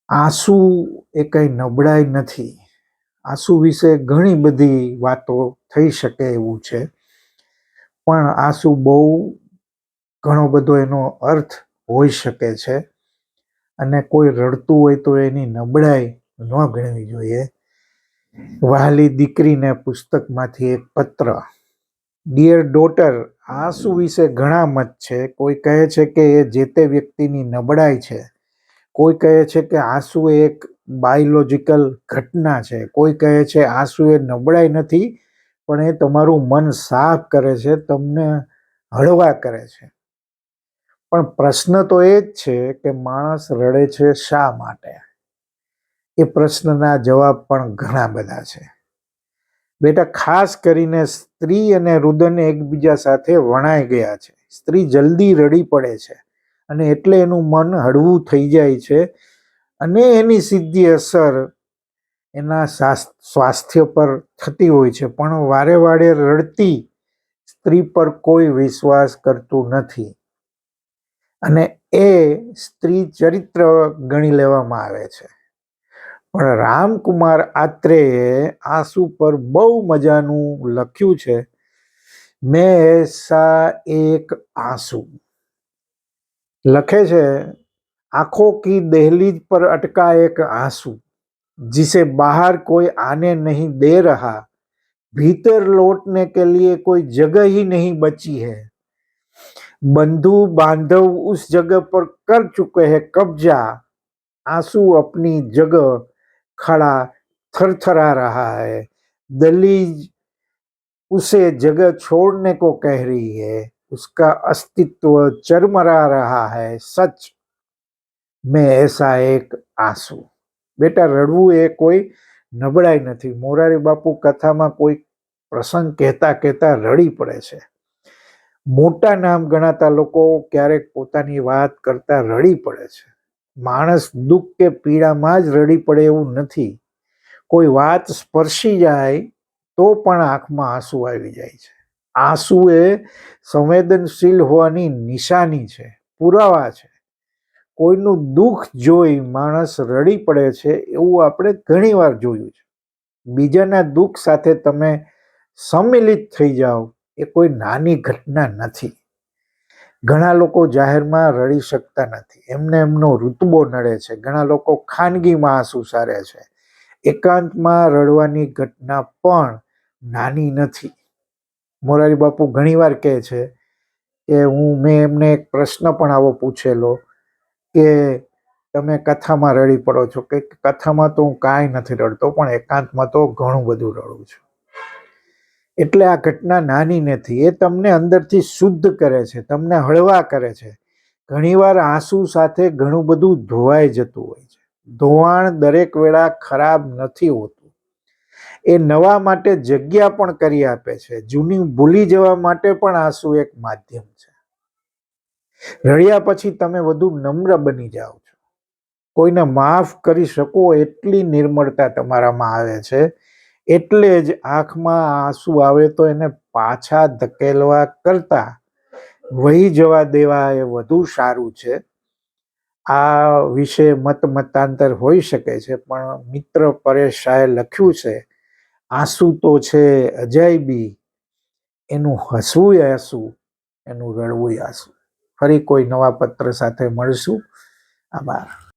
આંસુ એ કંઈ નબળાઈ નથી. આંસુ વિશે ઘણી બધી વાતો થઈ શકે એવું છે, પણ આંસુ બહુ ઘણો બધો એનો અર્થ હોઈ શકે છે અને કોઈ રડતું હોય તો એની નબળાઈ ન ગણવી જોઈએ. વહાલી દીકરીને પુસ્તકમાંથી એક પત્ર. ડિયર ડોટર, આંસુ વિશે ઘણા મત છે. કોઈ કહે છે કે એ જે તે વ્યક્તિની નબળાઈ છે, કોઈ કહે છે કે આંસુ એક બાયોલોજિકલ ઘટના છે, કોઈ કહે છે આંસુ એ નબળાઈ નથી પણ એ તમારું મન સાફ કરે છે, તમને હળવા કરે છે. પણ પ્રશ્ન તો એ જ છે કે માણસ રડે છે શા માટે? એ પ્રશ્નના જવાબ પણ ઘણા બધા છે. બેટા, ખાસ કરીને સ્ત્રી અને રુદન એકબીજા સાથે વણાઈ ગયા છે. સ્ત્રી જલ્દી રડી પડે છે અને એટલે એનું મન હળવું થઈ જાય છે અને એની સીધી અસર એના સ્વાસ્થ્ય પર થતી હોય છે. પણ વારે વારે રડતી સ્ત્રી પર કોઈ વિશ્વાસ કરતું નથી અને એ સ્ત્રી ચરિત્ર ગણી લેવામાં આવે છે. પણ રામકુમાર આત્રેયે આંસુ પર બહુ મજાનું લખ્યું છે. મેં એસા એક આંસુ લખે છે, आंखों की दहलीज पर अटका एक आंसू जिसे बाहर कोई आने नहीं दे रहा, भीतर लौटने के लिए कोई जगह ही नहीं बची है, बंधु बांधव उस जगह पर कर चुके हैं कब्जा, आंसू अपनी जगह खड़ा थरथरा रहा है, दहलीज उसे जगह छोड़ने को कह रही है, उसका अस्तित्व चरमरा रहा है, सच મેં એસા એક આંસુ. બેટા, રડવું એ કોઈ નબળાઈ નથી. મોરારી બાપુ કથામાં કોઈ પ્રસંગ કહેતા કહેતા રડી પડે છે. મોટા નામ ગણાતા લોકો ક્યારેક પોતાની વાત કરતા રડી પડે છે. માણસ દુઃખ કે પીડામાં જ રડી પડે એવું નથી. કોઈ વાત સ્પર્શી જાય તો પણ આંખમાં આંસુ આવી જાય છે. આંસુ એ સંવેદનશીલ હોવાની નિશાની છે, પુરાવા છે. કોઈનું દુઃખ જોઈ માણસ રડી પડે છે એવું આપણે ઘણી વાર જોયું છે. બીજાના દુઃખ સાથે તમે સંમિલિત થઈ જાઓ એ કોઈ નાની ઘટના નથી. ઘણા લોકો જાહેરમાં રડી શકતા નથી, એમને એમનો રુતબો નડે છે. ઘણા લોકો ખાનગીમાં આંસુ સારે છે. એકાંતમાં રડવાની ઘટના પણ નાની નથી. મોરારી બાપુ ઘણીવાર કહે છે કે મેં એમને એક પ્રશ્ન પણ આવો પૂછેલો કે તમે કથામાં રડી પડો છો, કે કથામાં તો હું કાંઈ નથી રડતો પણ એકાંતમાં તો ઘણું બધું રડું છું. એટલે આ ઘટના નાની નથી. એ તમને અંદરથી શુદ્ધ કરે છે, તમને હળવા કરે છે. ઘણીવાર આંસુ સાથે ઘણું બધું ધોવાઈ જતું હોય છે. ધોવાણ દરેક વેળા ખરાબ નથી હોતું. એ નવા માટે જગ્યા પણ કરી આપે છે. જૂની ભૂલી જવા માટે પણ આંસુ એક માધ્યમ છે. રડ્યા પછી તમે વધુ નમ્ર બની જાઓ છો. કોઈને માફ કરી શકો એટલી નિર્મળતા તમારામાં આવે છે. એટલે જ આંખમાં આંસુ આવે તો એને પાછા ધકેલવા કરતા વહી જવા દેવા એ વધુ સારું છે. આ વિશે મતાંતર હોઈ શકે છે, પણ મિત્ર પરેશ શાહે લખ્યું છે, આંસુ તો છે અજાયબી, એનું હસવું આંસુ, એનું રડવું આંસુ. ફરી કોઈ નવા પત્ર સાથે મળશું. આભાર.